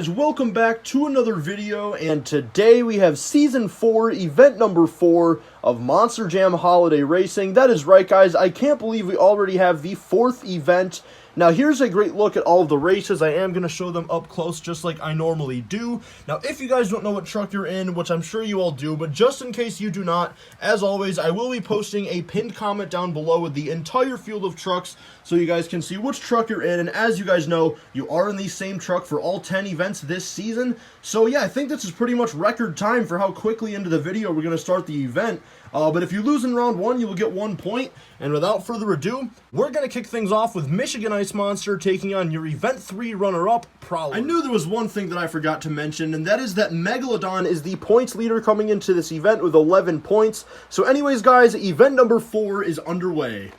guys, welcome back to another video, and today we have Season 4, Event number 4 of Monster Jam Holiday Racing. That is right, guys, I can't believe we already have the 4th event. Now, here's a great look at all of the races. I am going to show them up close just like I normally do. Now, if you guys don't know what truck you're in, which I'm sure you all do, but just in case you do not, as always, I will be posting a pinned comment down below with the entire field of trucks so you guys can see which truck you're in. And as you guys know, you are in the same truck for all 10 events this season. So yeah, I think this is pretty much record time for how quickly into the video we're going to start the event. But if you lose in round 1, you will get 1 point. And without further ado, we're going to kick things off with Michigan Ice Monster taking on your Event 3 runner-up, Prowler. I knew there was one thing that I forgot to mention, and that is that Megalodon is the points leader coming into this event with 11 points. So anyways, guys, event number 4 is underway.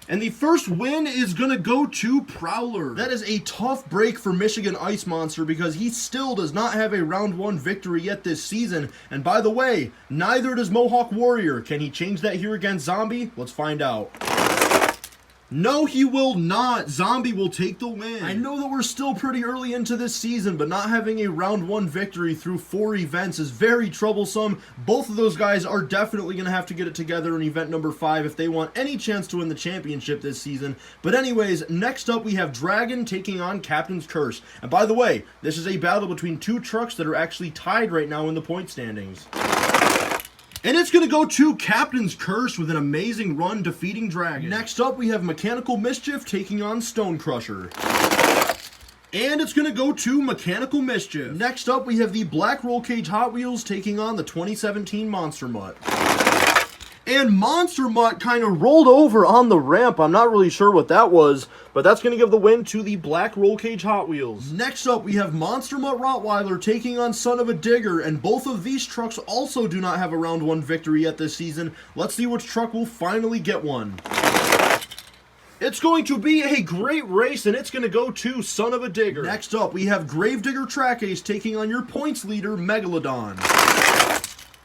And the first win is going to go to Prowler. That is a tough break for Michigan Ice Monster because he still does not have a round 1 victory yet this season. And by the way, neither does Mohawk Warrior. Can he change that here against Zombie? Let's find out. No, he will not. Zombie will take the win. I know that we're still pretty early into this season, but not having a round 1 victory through 4 events is very troublesome. Both of those guys are definitely going to have to get it together in event number 5 if they want any chance to win the championship this season. But anyways, next up we have Dragon taking on Captain's Curse. And by the way, this is a battle between 2 trucks that are actually tied right now in the point standings. And it's going to go to Captain's Curse with an amazing run defeating Dragon. Next up, we have Mechanical Mischief taking on Stone Crusher. And it's going to go to Mechanical Mischief. Next up, we have the Black Roll Cage Hot Wheels taking on the 2017 Monster Mutt. And Monster Mutt kind of rolled over on the ramp. I'm not really sure what that was, but that's going to give the win to the Black Roll Cage Hot Wheels. Next up, we have Monster Mutt Rottweiler taking on Son of a Digger, and both of these trucks also do not have a round 1 victory yet this season. Let's see which truck will finally get one. It's going to be a great race, and it's going to go to Son of a Digger. Next up, we have Gravedigger Track Ace taking on your points leader, Megalodon.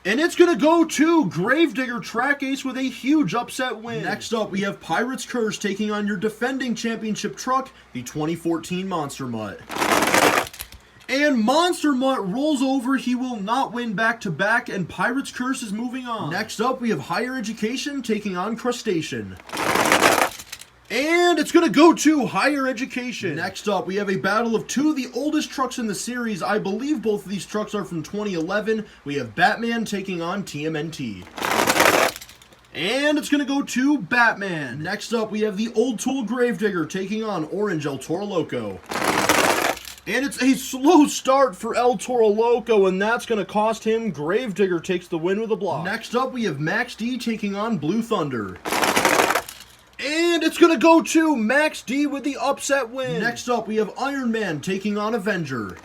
And it's going to go to Gravedigger Track Ace with a huge upset win. Next up, we have Pirate's Curse taking on your defending championship truck, the 2014 Monster Mutt. And Monster Mutt rolls over. He will not win back-to-back, and Pirate's Curse is moving on. Next up, we have Higher Education taking on Crustacean. And it's going to go to Higher Education. Next up, we have a battle of 2 of the oldest trucks in the series. I believe both of these trucks are from 2011. We have Batman taking on TMNT. And it's going to go to Batman. Next up, we have the Old Tool Gravedigger taking on Orange El Toro Loco. And it's a slow start for El Toro Loco, and that's going to cost him. Gravedigger takes the win with a block. Next up, we have Max D taking on Blue Thunder. And it's going to go to Max D with the upset win. Next up, we have Iron Man taking on Avenger.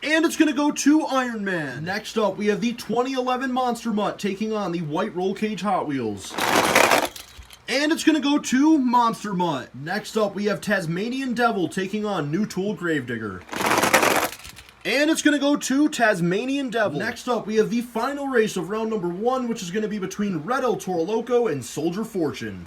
And it's going to go to Iron Man. Next up, we have the 2011 Monster Mutt taking on the White Roll Cage Hot Wheels. And it's going to go to Monster Mutt. Next up, we have Tasmanian Devil taking on New Tool Gravedigger. And it's going to go to Tasmanian Devil. Next up, we have the final race of round number 1, which is going to be between Red El Toro Loco and Soldier Fortune.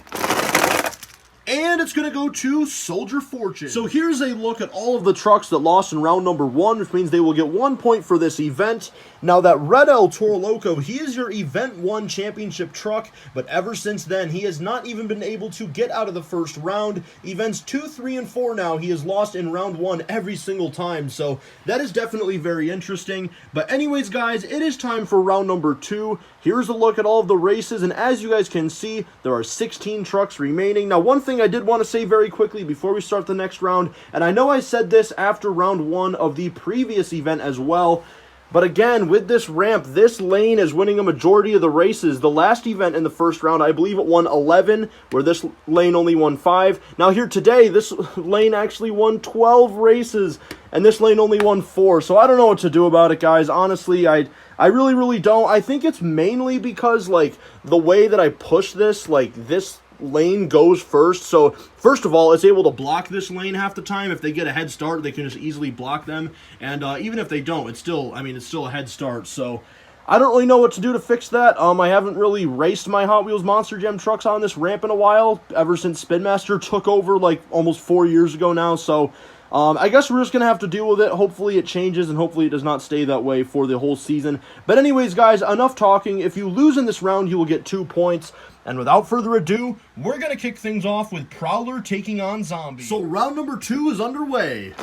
And it's going to go to Soldier Fortune. So here's a look at all of the trucks that lost in round number 1, which means they will get 1 point for this event. Now that Red El Toro Loco, he is your Event 1 championship truck, but ever since then, he has not even been able to get out of the first round. Events 2, 3, and 4 now, he has lost in round 1 every single time, so that is definitely very interesting. But anyways, guys, it is time for round number 2. Here's a look at all of the races, and as you guys can see, there are 16 trucks remaining. Now, one thing I did want to say very quickly before we start the next round, and I know I said this after round 1 of the previous event as well, but again, with this ramp, this lane is winning a majority of the races. The last event in the first round, I believe it won 11, where this lane only won 5. Now here today, this lane actually won 12 races, and this lane only won 4. So I don't know what to do about it, guys. Honestly, I really don't. I think it's mainly because, like, the way that I push this, like, this lane goes first. So first of all, it's able to block this lane half the time. If they get a head start, they can just easily block them. And even if they don't, it's still a head start. So I don't really know what to do to fix that. I haven't really raced my Hot Wheels Monster Jam trucks on this ramp in a while, ever since Spin Master took over like almost 4 years ago now. So I guess we're just going to have to deal with it. Hopefully it changes, and hopefully it does not stay that way for the whole season. But anyways, guys, enough talking. If you lose in this round, you will get 2 points. And without further ado, we're going to kick things off with Prowler taking on Zombie. So round number 2 is underway.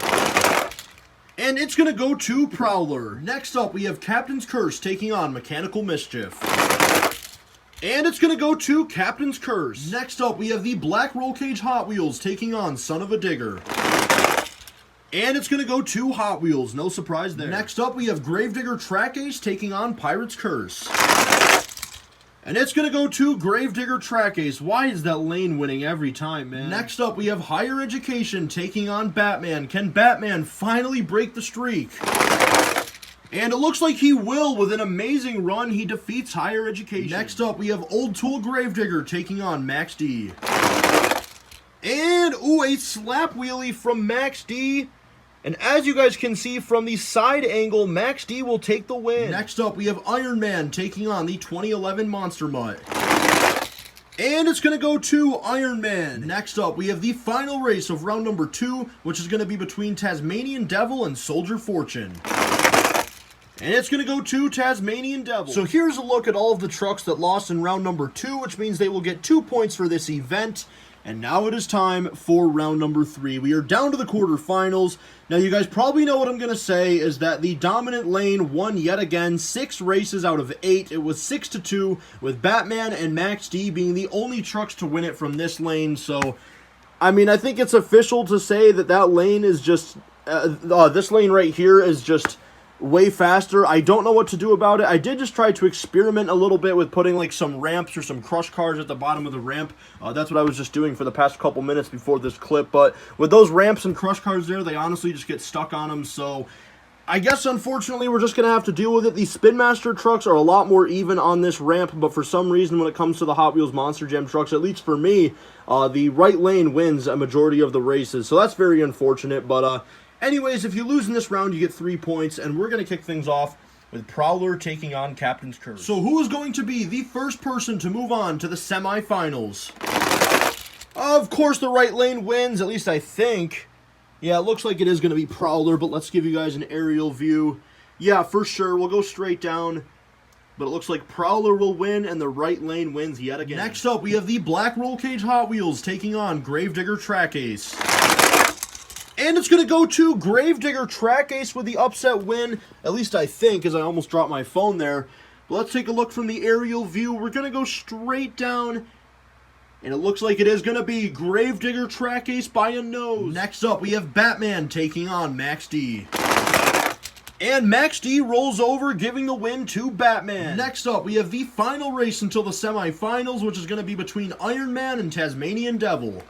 And it's going to go to Prowler. Next up, we have Captain's Curse taking on Mechanical Mischief. And it's going to go to Captain's Curse. Next up, we have the Black Roll Cage Hot Wheels taking on Son of a Digger. And it's going to go to Hot Wheels. No surprise there. Next up, we have Gravedigger Track Ace taking on Pirate's Curse. And it's going to go to Gravedigger Track Ace. Why is that lane winning every time, man? Next up, we have Higher Education taking on Batman. Can Batman finally break the streak? And it looks like he will. With an amazing run, he defeats Higher Education. Next up, we have Old Tool Gravedigger taking on Max D. And, ooh, a slap wheelie from Max D. And as you guys can see from the side angle, Max D will take the win. Next up, we have Iron Man taking on the 2011 Monster Mutt. And it's going to go to Iron Man. Next up, we have the final race of round number 2, which is going to be between Tasmanian Devil and Soldier Fortune. And it's going to go to Tasmanian Devil. So here's a look at all of the trucks that lost in round number 2, which means they will get 2 points for this event. And now it is time for round number 3. We are down to the quarterfinals. Now, you guys probably know what I'm going to say is that the dominant lane won yet again 6 races out of 8. It was 6-2, with Batman and Max D being the only trucks to win it from this lane. So, I mean, I think it's official to say that that lane is just, this lane right here is just way faster. I don't know what to do about it. I did just try to experiment a little bit with putting like some ramps or some crush cars at the bottom of the ramp. That's what I was just doing for the past couple minutes before this clip. But with those ramps and crush cars there, they honestly just get stuck on them. So I guess unfortunately we're just going to have to deal with it. These Spin Master trucks are a lot more even on this ramp, but for some reason when it comes to the Hot Wheels Monster Jam trucks, at least for me, the right lane wins a majority of the races. So that's very unfortunate, but anyways, if you lose in this round, you get 3 points, and we're going to kick things off with Prowler taking on Captain's Curse. So who is going to be the first person to move on to the semifinals? Of course, the right lane wins, at least I think. Yeah, it looks like it is going to be Prowler, but let's give you guys an aerial view. Yeah, for sure, we'll go straight down. But it looks like Prowler will win, and the right lane wins yet again. Next up, we have the Black Roll Cage Hot Wheels taking on Gravedigger Track Ace. And it's going to go to Gravedigger Track Ace with the upset win, at least I think, as I almost dropped my phone there. But let's take a look from the aerial view. We're going to go straight down, and it looks like it is going to be Gravedigger Track Ace by a nose. Next up, we have Batman taking on Max D. And Max D rolls over, giving the win to Batman. Next up, we have the final race until the semifinals, which is going to be between Iron Man and Tasmanian Devil.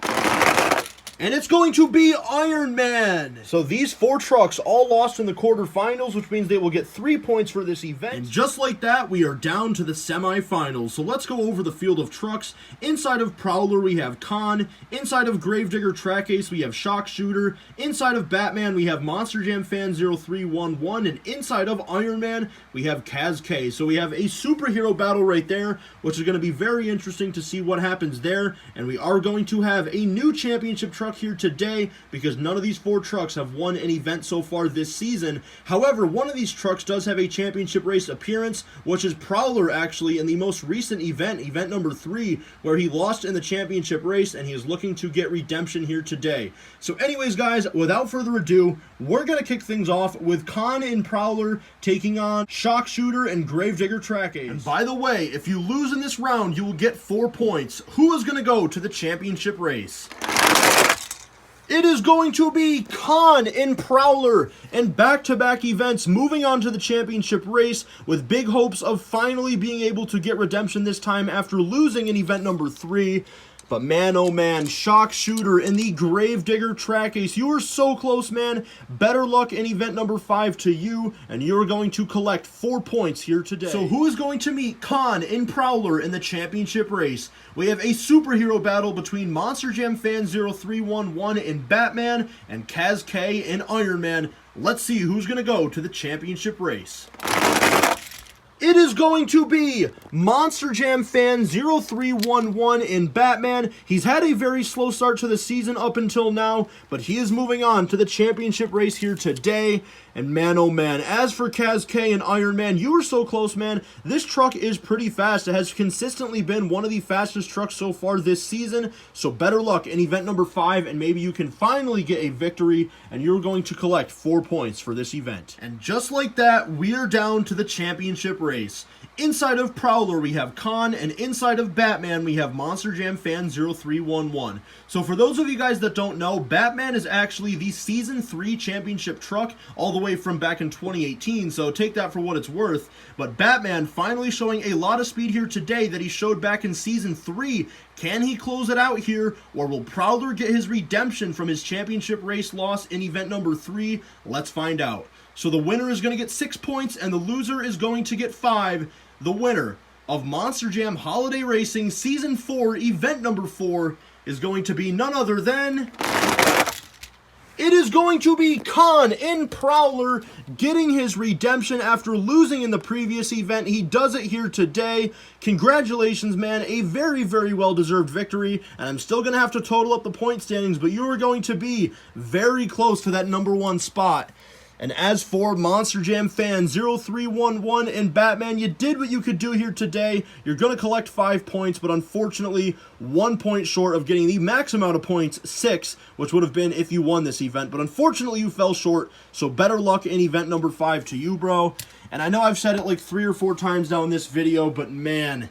And it's going to be Iron Man. So these 4 trucks all lost in the quarterfinals, which means they will get 3 points for this event. And just like that, we are down to the semifinals. So let's go over the field of trucks. Inside of Prowler, we have Khan. Inside of Gravedigger Track Ace, we have Shock Shooter. Inside of Batman, we have Monster Jam Fan 0311. And inside of Iron Man, we have Kaz K. So we have a superhero battle right there, which is going to be very interesting to see what happens there. And we are going to have a new championship truck here today because none of these 4 trucks have won an event so far this season. However, one of these trucks does have a championship race appearance, which is Prowler actually in the most recent event, event number 3, where he lost in the championship race and he is looking to get redemption here today. So anyways, guys, without further ado, we're going to kick things off with Khan and Prowler taking on Shock Shooter and Gravedigger Track Ace. And by the way, if you lose in this round, you will get 4 points. Who is going to go to the championship race? It is going to be Khan and Prowler in back-to-back events, moving on to the championship race with big hopes of finally being able to get redemption this time after losing in event number 3. But man, oh man, Shock Shooter in the Gravedigger Track Ace. You were so close, man. Better luck in event number 5 to you, and you're going to collect 4 points here today. So who is going to meet Khan and Prowler in the championship race? We have a superhero battle between Monster Jam Fan 0311 and Batman, and Kaz K and Iron Man. Let's see who's going to go to the championship race. It is going to be Monster Jam Fan 0311 in Batman. He's had a very slow start to the season up until now, but he is moving on to the championship race here today. And man, oh man, as for Kaz K and Iron Man, you were so close, man. This truck is pretty fast. It has consistently been one of the fastest trucks so far this season. So better luck in event number 5, and maybe you can finally get a victory, and you're going to collect 4 points for this event. And just like that, we're down to the championship race. Inside of Prowler, we have Khan, and inside of Batman, we have Monster Jam Fan 0311. So for those of you guys that don't know, Batman is actually the Season 3 championship truck, all the way from back in 2018, so take that for what it's worth. But Batman finally showing a lot of speed here today that he showed back in Season 3. Can he close it out here, or will Prowler get his redemption from his championship race loss in event number 3? Let's find out. So the winner is going to get 6 points, and the loser is going to get 5. The winner of Monster Jam Holiday Racing Season 4, Event Number 4, is going to be none other than... It is going to be Khan in Prowler getting his redemption after losing in the previous event. He does it here today. Congratulations, man. A very, very well-deserved victory. And I'm still going to have to total up the point standings, but you are going to be very close to that number 1 spot. And as for Monster Jam Fan 0311 and Batman, you did what you could do here today. You're going to collect 5 points, but unfortunately 1 point short of getting the max amount of points, 6, which would have been if you won this event. But unfortunately you fell short, so better luck in event number 5 to you, bro. And I know I've said it like 3 or 4 times now in this video, but man,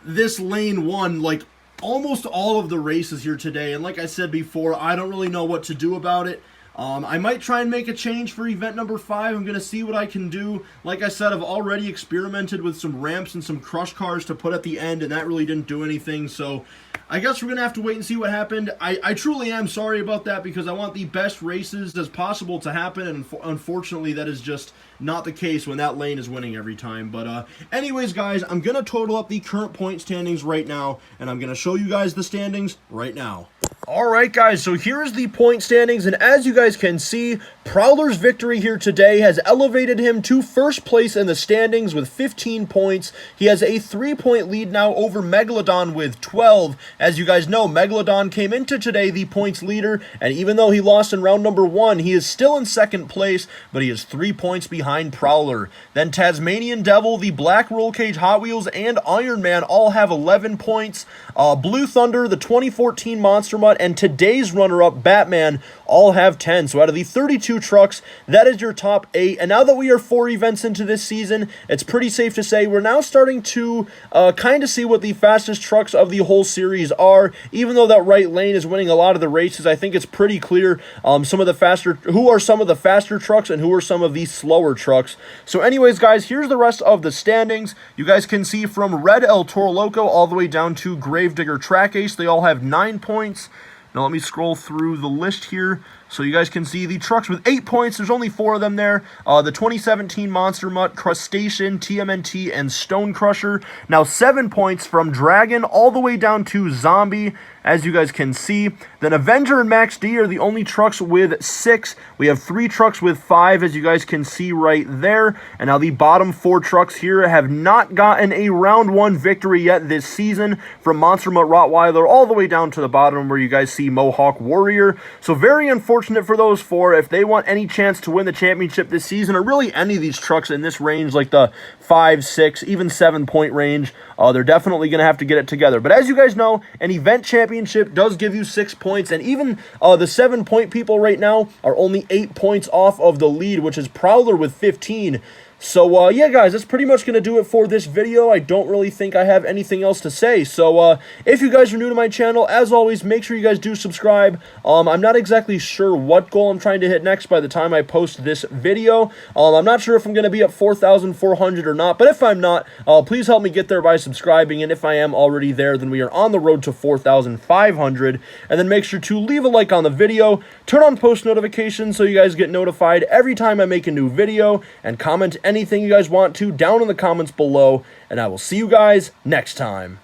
this lane won like almost all of the races here today. And like I said before, I don't really know what to do about it. I might try and make a change for event number 5. I'm going to see what I can do. Like I said, I've already experimented with some ramps and some crush cars to put at the end, and that really didn't do anything. So I guess we're going to have to wait and see what happened. I truly am sorry about that, because I want the best races as possible to happen, and unfortunately that is just not the case when that lane is winning every time. But anyways, guys, I'm going to total up the current point standings right now, and I'm going to show you guys the standings right now. Alright guys, so here's the point standings, and as you guys can see, Prowler's victory here today has elevated him to first place in the standings with 15 points. He has a 3-point lead now over Megalodon with 12. As you guys know, Megalodon came into today the points leader, and even though he lost in round number 1, he is still in second place, but he is 3 points behind Prowler. Then Tasmanian Devil, the Black Roll Cage Hot Wheels, and Iron Man all have 11 points. Blue Thunder, the 2014 Monster Mutt, and today's runner-up, Batman, all have 10. So out of the 32 trucks, that is your top 8. And now that we are 4 events into this season, it's pretty safe to say we're now starting to kind of see what the fastest trucks of the whole series are. Even though that right lane is winning a lot of the races, I think it's pretty clear who are some of the faster trucks and who are some of the slower trucks. So anyways, guys, here's the rest of the standings. You guys can see from Red El Toro Loco all the way down to Gravedigger Track Ace, they all have 9 points. Now let me scroll through the list here so you guys can see the trucks with 8 points. There's only 4 of them there. The 2017 Monster Mutt, Crustacean, TMNT, and Stone Crusher. Now 7 points from Dragon all the way down to Zombie, as you guys can see. Then Avenger and Max D are the only trucks with 6. We have 3 trucks with 5, as you guys can see right there. And now the bottom 4 trucks here have not gotten a round 1 victory yet this season, from Monster Mutt Rottweiler all the way down to the bottom where you guys see Mohawk Warrior. So very unfortunate for those 4. If they want any chance to win the championship this season, or really any of these trucks in this range, like the 5, 6, even 7 point range, they're definitely going to have to get it together. But as you guys know, an event championship does give you 6 points, and even the 7 point people right now are only 8 points off of the lead, which is Prowler with 15. So, yeah, guys, that's pretty much going to do it for this video. I don't really think I have anything else to say. So, if you guys are new to my channel, as always, make sure you guys do subscribe. I'm not exactly sure what goal I'm trying to hit next by the time I post this video. I'm not sure if I'm going to be at 4,400 or not, but if I'm not, please help me get there by subscribing, and if I am already there, then we are on the road to 4,500, and then make sure to leave a like on the video, turn on post notifications so you guys get notified every time I make a new video, and comment anything you guys want to down in the comments below, and I will see you guys next time.